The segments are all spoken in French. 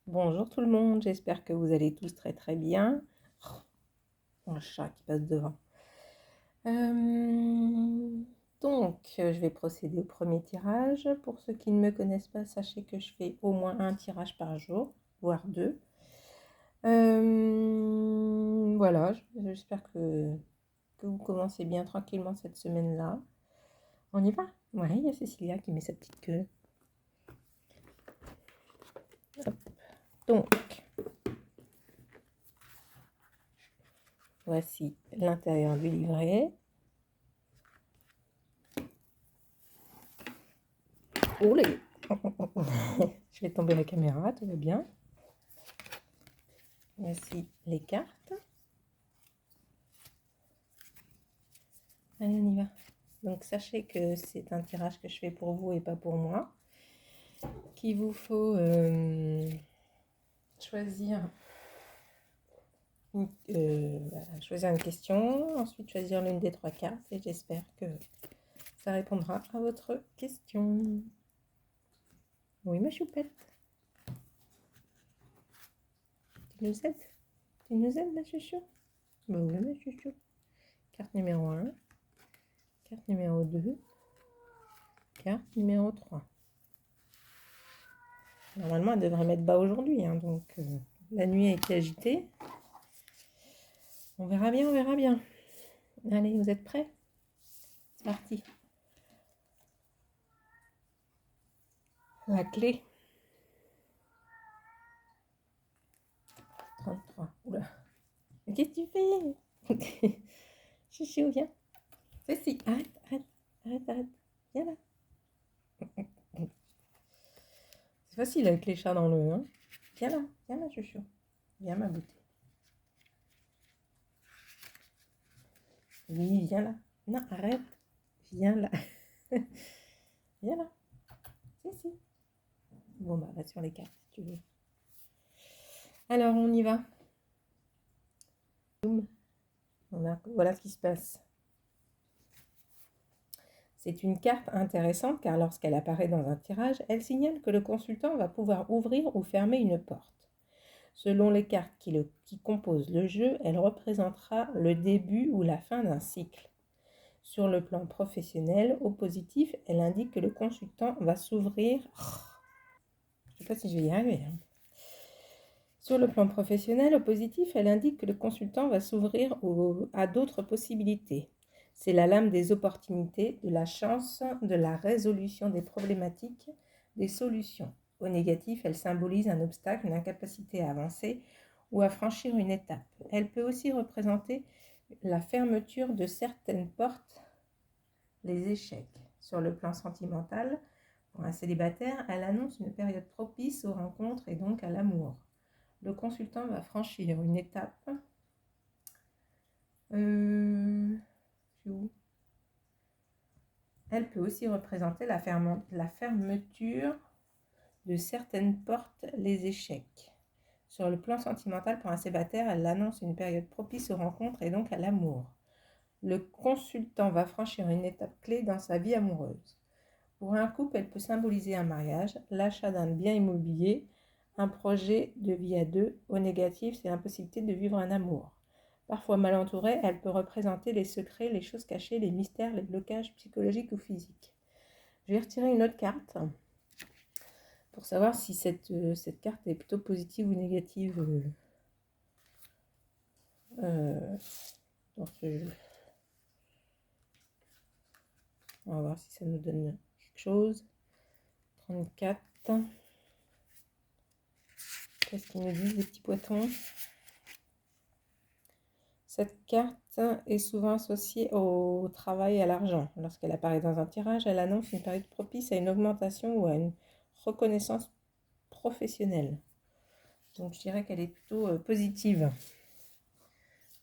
Bonjour tout le monde, j'espère que vous allez tous très très bien. Oh, un chat qui passe devant. Je vais procéder au premier tirage. Pour ceux qui ne me connaissent pas, sachez que je fais au moins un tirage par jour, voire deux. Voilà, j'espère que vous commencez bien tranquillement cette semaine-là. On y va? Ouais, il y a Cécilia qui met sa petite queue. Hop. Donc, voici l'intérieur du livret. Oulé. Je vais tomber la caméra, tout va bien. Voici les cartes. Allez, on y va. Donc, sachez que c'est un tirage que je fais pour vous et pas pour moi. Qu'il vous faut choisir une question, ensuite choisir l'une des trois cartes et j'espère que ça répondra à votre question. Oui, ma choupette. Tu nous aides? Tu nous aides, ma chouchou? Bah oui, ma chouchou. Carte numéro 1, carte numéro 2, carte numéro 3. Normalement, elle devrait mettre bas aujourd'hui, hein, donc la nuit a été agitée. On verra bien, on verra bien. Allez, vous êtes prêts? C'est parti. La clé. 33. Oula. Mais qu'est-ce que tu fais? Chouchou, viens. Ceci, arrête, arrête, arrête, arrête. Viens là. C'est facile avec les chats dans le... Hein. Viens là, chouchou. Viens, ma beauté. Oui, viens là. Non, arrête. Viens là. Viens là. Si. Bon, bah, va sur les cartes si tu veux. Alors, on y va. Voilà ce qui se passe. C'est une carte intéressante car lorsqu'elle apparaît dans un tirage, elle signale que le consultant va pouvoir ouvrir ou fermer une porte. Selon les cartes qui composent le jeu, elle représentera le début ou la fin d'un cycle. Sur le plan professionnel, au positif, elle indique que le consultant va s'ouvrir... Je ne sais pas si je vais y arriver. Sur le plan professionnel, au positif, elle indique que le consultant va s'ouvrir à d'autres possibilités. C'est la lame des opportunités, de la chance, de la résolution des problématiques, des solutions. Au négatif, elle symbolise un obstacle, une incapacité à avancer ou à franchir une étape. Elle peut aussi représenter la fermeture de certaines portes, les échecs. Sur le plan sentimental, pour un célibataire, elle annonce une période propice aux rencontres et donc à l'amour. Le consultant va franchir une étape. Elle peut aussi représenter la fermeture de certaines portes, les échecs. Sur le plan sentimental, pour un célibataire, elle annonce une période propice aux rencontres et donc à l'amour. Le consultant va franchir une étape clé dans sa vie amoureuse. Pour un couple, elle peut symboliser un mariage, l'achat d'un bien immobilier, un projet de vie à deux. Au négatif, c'est l'impossibilité de vivre un amour. Parfois mal entourée, elle peut représenter les secrets, les choses cachées, les mystères, les blocages psychologiques ou physiques. Je vais retirer une autre carte pour savoir si cette carte est plutôt positive ou négative dans ce jeu. On va voir si ça nous donne quelque chose. 34. Qu'est-ce qu'ils nous disent, les petits poitons? Cette carte est souvent associée au travail et à l'argent. Lorsqu'elle apparaît dans un tirage, elle annonce une période propice à une augmentation ou à une reconnaissance professionnelle. Donc je dirais qu'elle est plutôt positive.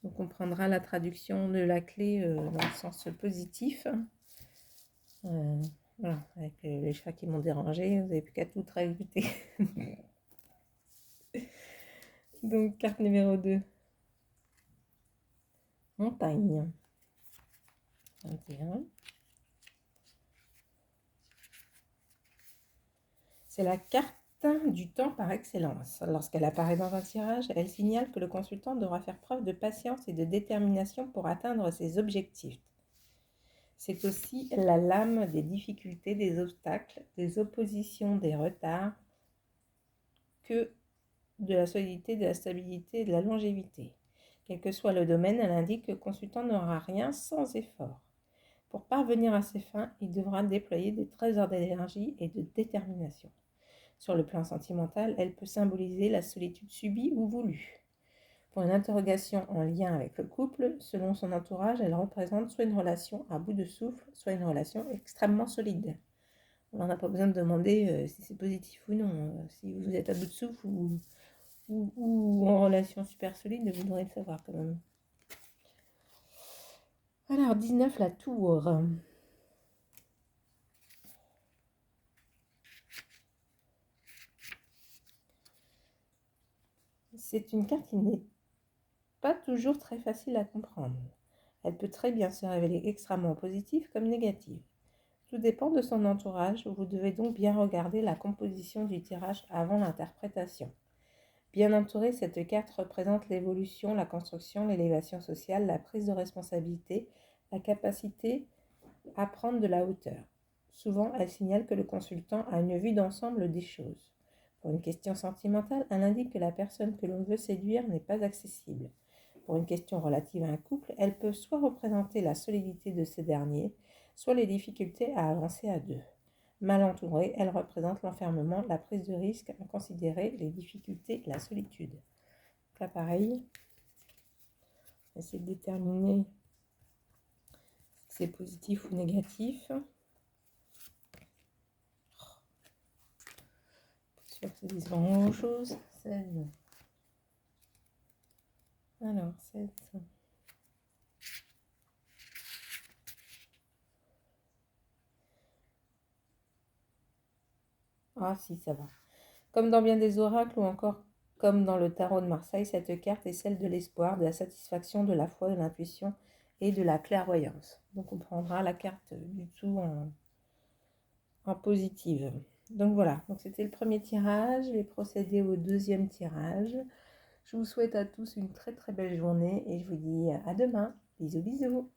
Donc on prendra la traduction de la clé dans le sens positif. Voilà, avec les chats qui m'ont dérangé, vous n'avez plus qu'à tout rajouter. Donc carte numéro 2. Montagne. 21. C'est la carte du temps par excellence. Lorsqu'elle apparaît dans un tirage, elle signale que le consultant devra faire preuve de patience et de détermination pour atteindre ses objectifs. C'est aussi la lame des difficultés, des obstacles, des oppositions, des retards, que de la solidité, de la stabilité et de la longévité. Quel que soit le domaine, elle indique que le consultant n'aura rien sans effort. Pour parvenir à ses fins, il devra déployer des trésors d'énergie et de détermination. Sur le plan sentimental, elle peut symboliser la solitude subie ou voulue. Pour une interrogation en lien avec le couple, selon son entourage, elle représente soit une relation à bout de souffle, soit une relation extrêmement solide. On n'a pas besoin de demander si c'est positif ou non. Si vous êtes à bout de souffle ou en relation super solide, vous devrez le savoir quand même. Alors, 19, la tour. C'est une carte qui n'est pas toujours très facile à comprendre. Elle peut très bien se révéler extrêmement positive comme négative. Tout dépend de son entourage, vous devez donc bien regarder la composition du tirage avant l'interprétation. Bien entourée, cette carte représente l'évolution, la construction, l'élévation sociale, la prise de responsabilité, la capacité à prendre de la hauteur. Souvent, elle signale que le consultant a une vue d'ensemble des choses. Pour une question sentimentale, elle indique que la personne que l'on veut séduire n'est pas accessible. Pour une question relative à un couple, elle peut soit représenter la solidité de ce dernier, soit les difficultés à avancer à deux. Mal entourée, elle représente l'enfermement, la prise de risque inconsidérée, les difficultés, la solitude. Là, pareil, on va essayer de déterminer si c'est positif ou négatif. Sûr que ça dise vraiment autre chose. 16. Alors, 7. Ah si, ça va. Comme dans bien des oracles ou encore comme dans le tarot de Marseille, cette carte est celle de l'espoir, de la satisfaction, de la foi, de l'intuition et de la clairvoyance. Donc on prendra la carte du tout en positive. Donc voilà, donc c'était le premier tirage. Je vais procéder au deuxième tirage. Je vous souhaite à tous une très très belle journée et je vous dis à demain. Bisous bisous.